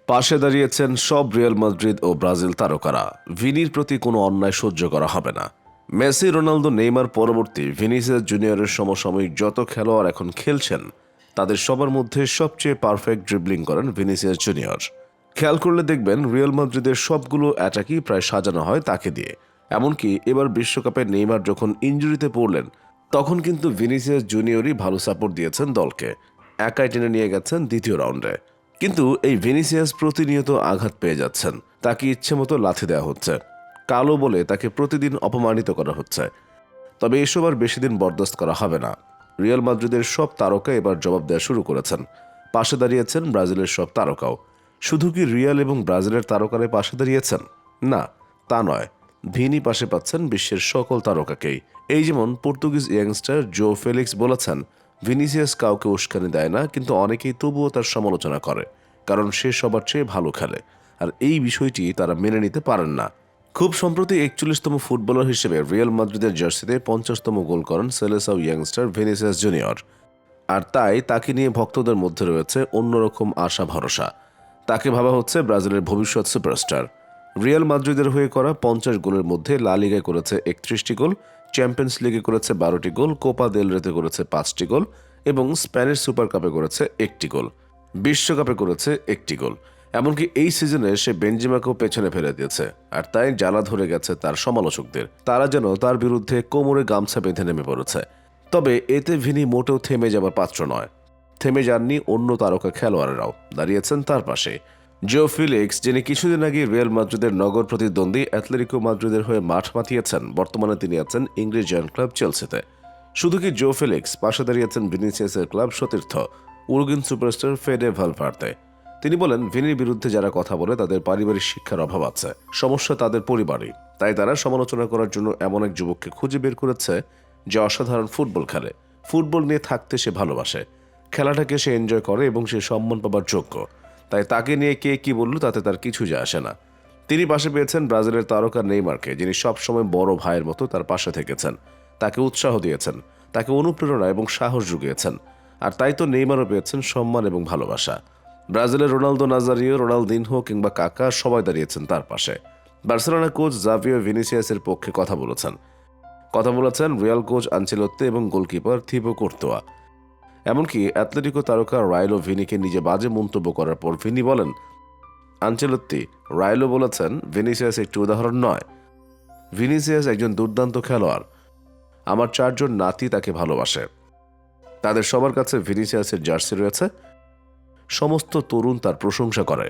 পাশে দাঁড়িয়েছেন সব রিয়াল মাদ্রিদ ও ব্রাজিল তারকারা। ভিনির প্রতি কোনো অন্যায় সহ্য করা হবে না। মেসি, রোনালদো, নেইমার পরবর্তী ভিনিসিয়াস জুনিয়রের সমসাময়িক যত খেলোয়াড় এখন খেলছেন তাদের সবার মধ্যে সবচেয়ে পারফেক্ট ড্রিবলিং করেন ভিনিসিয়াস জুনিয়র। খেয়াল করলে দেখবেন রিয়াল মাদ্রিদের সবগুলো অ্যাটাকই প্রায় সাজানো হয় তাকে দিয়ে। এমনকি এবার বিশ্বকাপে নেইমার যখন ইনজুরিতে পড়লেন তখন কিন্তু ভিনিসিয়াস জুনিয়রই ভালো সাপোর্ট দিয়েছেন দলকে, একাই টেনে নিয়ে গেছেন দ্বিতীয় রাউন্ডে। কিন্তু এই ভিনিসিয়াস প্রতিনিয়ত আঘাত পেয়ে যাচ্ছেন, তাকে ইচ্ছে মতো লাথি দেওয়া হচ্ছে, কালো বলে তাকে প্রতিদিন অপমানিত করা হচ্ছে। তবে এসব আর বেশি দিন বরদাস্ত করা হবে না। রিয়াল মাদ্রিদের সব তারকা এবার জবাব দেওয়া শুরু করেছেন। পাশে দাঁড়িয়েছেন ব্রাজিলের সব তারকাও। শুধু কি রিয়াল এবং ব্রাজিলের তারকারে পাশে দাঁড়িয়েছেন? না, তা নয়। ভিনি পাশে পাচ্ছেন বিশ্বের সকল তারকাকেই। এই যেমন পর্তুগিজ ইয়াংস্টার জো ফেলিক্স বলেছেন, ভিনিসিয়াস কাউকে উস্কানি দেয় না, কিন্তু অনেকেই তবুও তার সমালোচনা করে, কারণ সে সবার চেয়ে ভালো খেলে। আর এই বিষয়টি তারা মেনে নিতে পারেন না। খুব সম্প্রতি 41তম ফুটবলার হিসেবে রিয়াল মাদ্রিদের জার্সিতে 50তম গোল করেন সেলেসাও ইয়াংস্টার ভিনিসিয়াস জুনিয়র। আর তাই তাকে নিয়ে ভক্তদের মধ্যে রয়েছে অন্যরকম আশা ভরসা। তাকে ভাবা হচ্ছে ব্রাজিলের ভবিষ্যৎ সুপারস্টার। রিয়াল মাদ্রিদের হয়ে করা 50 গোলের মধ্যে লা লিগায় করেছে 31টি গোল, চ্যাম্পিয়ন্স লিগে করেছে 12টি গোল, কোপা দেল রেতে করেছে 5টি গোল এবং স্প্যানিশ সুপার কাপে করেছে 1টি গোল, বিশ্বকাপে করেছে 1টি গোল। এমনকি এই সিজনে সে বেনজেমাকেও পেছনে ফেলে দিয়েছে। আর তাই জ্বালা ধরে গেছে তার সমালোচকদের। তারা যেন তার বিরুদ্ধে কোমরে গামছা বেঁধে নেমে পড়েছে। তবে এতে ভিনি মোটেও থেমে যাবার পাত্র নয়। থেমে যাননি অন্য তারকা খেলোয়াড়েরাও, দাঁড়িয়েছেন তার পাশে। জো ফিলিক্স, যিনি কিছুদিন আগে রিয়াল মাদ্রিদের নগর প্রতিদ্বন্দ্বী অ্যাথলেটিকো মাদ্রিদের হয়ে মাঠ মাতিয়েছেন, বর্তমানে তিনি আছেন ইংলিশ জায়ান্ট ক্লাব চেলসিতে। শুধু কি জো ফিলিক্স, পাশে দাঁড়িয়েছেন ভিনিসিয়াসের ক্লাব সতীর্থ উরুগুইন সুপারস্টার ফেডে ভালভার্দে। তিনি বলেন, ভিনির বিরুদ্ধে যারা কথা বলে তাদের পারিবারিক শিক্ষার অভাব আছে, সমস্যা তাদের পরিবারই। তাই তারা সমালোচনা করার জন্য এমন এক যুবককে খুঁজে বের করেছে যে অসাধারণ ফুটবল খেলে, ফুটবল নিয়ে থাকতে সে ভালোবাসে, খেলাটাকে সে এনজয় করে এবং সে সম্মান পাবার যোগ্য। তাই তাকে নিয়ে কে কি বলল তাতে তার কিছু যায় আসে না। তিনি পাশে পেয়েছেন ব্রাজিলের তারকা নেইমারকে, যিনি সবসময় বড় ভাইয়ের মতো তার পাশে থেকেছেন, তাকে উৎসাহ দিয়েছেন, তাকে অনুপ্রেরণা এবং সাহস জুগিয়েছেন। আর তাই তো নেইমারও পেয়েছেন সম্মান এবং ভালোবাসা। ব্রাজিলের রোনালদো নাজারিও, রোনালদিনহো কিংবা কাকা সবাই দাঁড়িয়েছেন তার পাশে। বার্সেলোনা কোচ জাভিও ভিনিসিয়াসের পক্ষে কথা বলেছেন রিয়াল কোচ আনচেলত্তি এবং গোলকিপার থিবো কোর্তোয়া। এমনকি অ্যাথলেটিকো তারকা রাইলো ভিনিকে নিজে বাজে মন্তব্য করার পর ভিনি বলেন, আনচেলত্তি, রাইলো বলেছেন ভিনিসিয়াস একটি উদাহরণ নয়। ভিনিসিয়াস একজন দুর্দান্ত খেলোয়াড়। আমার 4 জন নাতি তাকে ভালোবাসে। তাদের সবার কাছে ভিনিসিয়াসের জার্সি রয়েছে। সমস্ত তরুণ তার প্রশংসা করে।